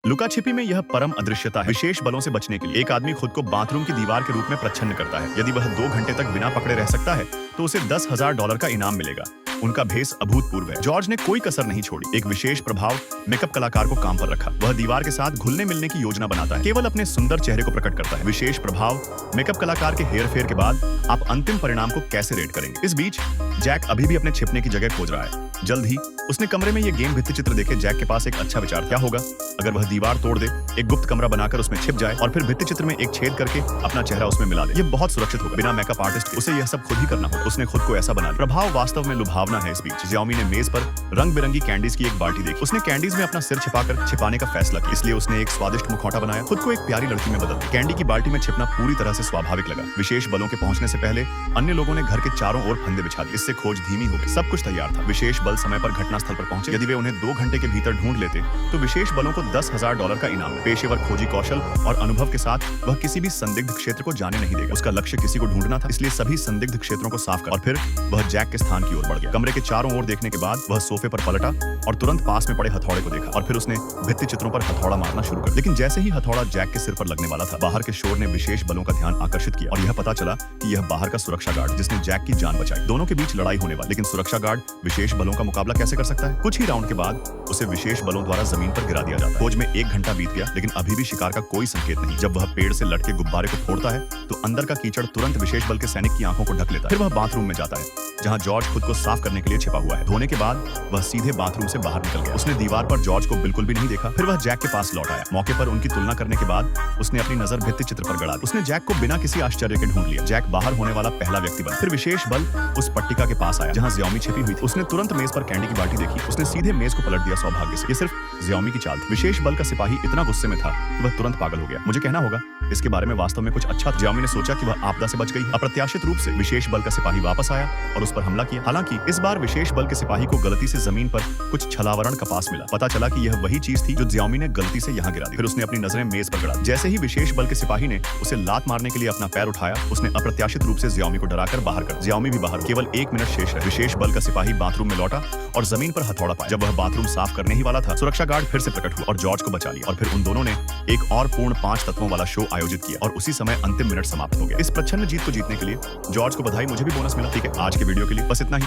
लुका छिपी में यह परम अदृश्यता है। विशेष बलों से बचने के लिए एक आदमी खुद को बाथरूम की दीवार के रूप में प्रच्छन्न करता है। यदि वह 2 घंटे तक बिना पकड़े रह सकता है तो उसे $10,000 का इनाम मिलेगा। उनका भेष अभूतपूर्व है। जॉर्ज ने कोई कसर नहीं छोड़ी। एक विशेष प्रभाव मेकअप कलाकार को काम पर रखा। वह दीवार के साथ घुलने मिलने की योजना बनाता है, केवल अपने सुंदर चेहरे को प्रकट करता है। विशेष प्रभाव मेकअप कलाकार के हेर फेर के बाद आप अंतिम परिणाम को कैसे रेट करेंगे? इस बीच जैक अभी भी अपने छिपने की जगह खोज रहा है। जल्द ही उसने कमरे में ये गेम भित्ति चित्र देखे। जैक के पास एक अच्छा विचार। क्या होगा अगर वह दीवार तोड़ दे, एक गुप्त कमरा बनाकर उसमें छिप जाए और फिर भित्ति चित्र में एक छेद करके अपना चेहरा उसमें मिला दे? ये बहुत सुरक्षित होगा। बिना मेकअप आर्टिस्ट के उसे यह सब खुद ही करना होगा। उसने खुद को ऐसा बना लिया। प्रभाव वास्तव में लुभावना है। इस बीच जियोमी ने मेज पर रंग बिरंगी कैंडीज की एक बाल्टी देखी। उसने कैंडीज में अपना सिर छिपाने का फैसला किया। इसलिए उसने एक स्वादिष्ट मुखौटा बनाया। खुद को एक प्यारी लड़की में बदल दिया। कैंडी की बाल्टी में छिपना पूरी तरह से स्वाभाविक लगा। विशेष बलों के पहुंचने से पहले अन्य लोगों ने घर के चारों ओर फंदे बिछा दिए। इससे खोज धीमी होगी। सब कुछ तैयार था। विशेष बल समय पर घटनास्थल पर पहुंचे। यदि वे उन्हें 2 घंटे के भीतर ढूंढ लेते तो विशेष बलों को $10,000 का इनाम। पेशेवर खोजी कौशल और अनुभव के साथ वह किसी भी संदिग्ध क्षेत्र को जाने नहीं देगा। उसका लक्ष्य किसी को ढूंढना था, इसलिए सभी संदिग्ध क्षेत्रों को साफ कर और फिर वह जैक के स्थान की ओर बढ़ गया। कमरे के चारों ओर देखने के बाद वह सोफे पर पलटा और तुरंत पास में पड़े हथौड़े को देखा और फिर उसने भित्ति चित्रों पर हथौड़ा मारना शुरू कर। लेकिन जैसे ही हथौड़ा जैक के सिर पर लगने वाला था, बाहर के शोर ने विशेष बलों का ध्यान आकर्षित किया और यह पता चला कि यह बाहर का सुरक्षा गार्ड जिसने जैक की जान बचाई। दोनों के बीच लड़ाई होने वाली, लेकिन सुरक्षा गार्ड विशेष बलों का मुकाबला कैसे कर सकता है? कुछ ही राउंड के बाद उसे विशेष बलों द्वारा जमीन पर गिरा दिया जाता। खोज में 1 घंटा बीत गया, लेकिन अभी भी शिकार का कोई संकेत नहीं। जब वह पेड़ से लटके गुब्बारे को फोड़ता है तो अंदर का कीचड़ तुरंत विशेष बल के सैनिक की आंखों को ढक लेता है। फिर वह बाथरूम में जाता है जहां जॉर्ज खुद को साफ करने के लिए छिपा हुआ है। धोने के बाद वह सीधे बाथरूम से बाहर निकल गया। उसने दीवार पर जॉर्ज को बिल्कुल भी नहीं देखा। फिर वह जैक के पास लौट आया। मौके पर उनकी तुलना करने के बाद उसने अपनी नजर भित्ति चित्र पर गड़ा दी। उसने जैक को बिना किसी आश्चर्य के ढूंढ लिया। जैक बाहर होने वाला पहला व्यक्ति बना। फिर विशेष बल उस पट्टिका के पास आया जहां जियोमी छिपी हुई थी। उसने तुरंत मेज पर कैंडी की बाल्टी देखी। उसने सीधे मेज को पलट दिया। सौभाग्य से ये सिर्फ जियोमी की चाल थी। विशेष बल का सिपाही इतना गुस्से में था कि वह तुरंत पागल हो गया। मुझे कहना होगा इसके बारे में वास्तव में कुछ अच्छा था। जियोमी ने सोचा कि वह आपदा से बच गई। अप्रत्याशित रूप से विशेष बल का सिपाही वापस आया और उस पर हमला किया। हालांकि इस बार विशेष बल के सिपाही को गलती से जमीन पर कुछ छलावरण कपास मिला। पता चला कि यह वही चीज थी जो जियोमी ने गलती से यहाँ गिरा दी। फिर उसने अपनी नजरें मेज पर गड़ा। जैसे ही विशेष बल के सिपाही ने उसे लात मारने के लिए अपना पैर उठाया, उसने अप्रत्याशित रूप से जियोमी को डराकर बाहर कर। जियोमी भी बाहर। केवल 1 मिनट शेष है। विशेष बल का सिपाही बाथरूम में लौटा और जमीन पर हथौड़ा पाया। जब वह बाथरूम साफ करने ही वाला था, सुरक्षा गार्ड फिर से प्रकट हुआ और जॉर्ज को बचा लिया। और फिर उन दोनों ने एक और पूर्ण 5 तत्वों वाला शो आयोजित किया और उसी समय अंतिम मिनट समाप्त हो गया। इस प्रच्छन्न जीत को जीतने के लिए जॉर्ज को बधाई। मुझे भी बोनस मिला। ठीक है, आज के वीडियो के लिए बस इतना ही।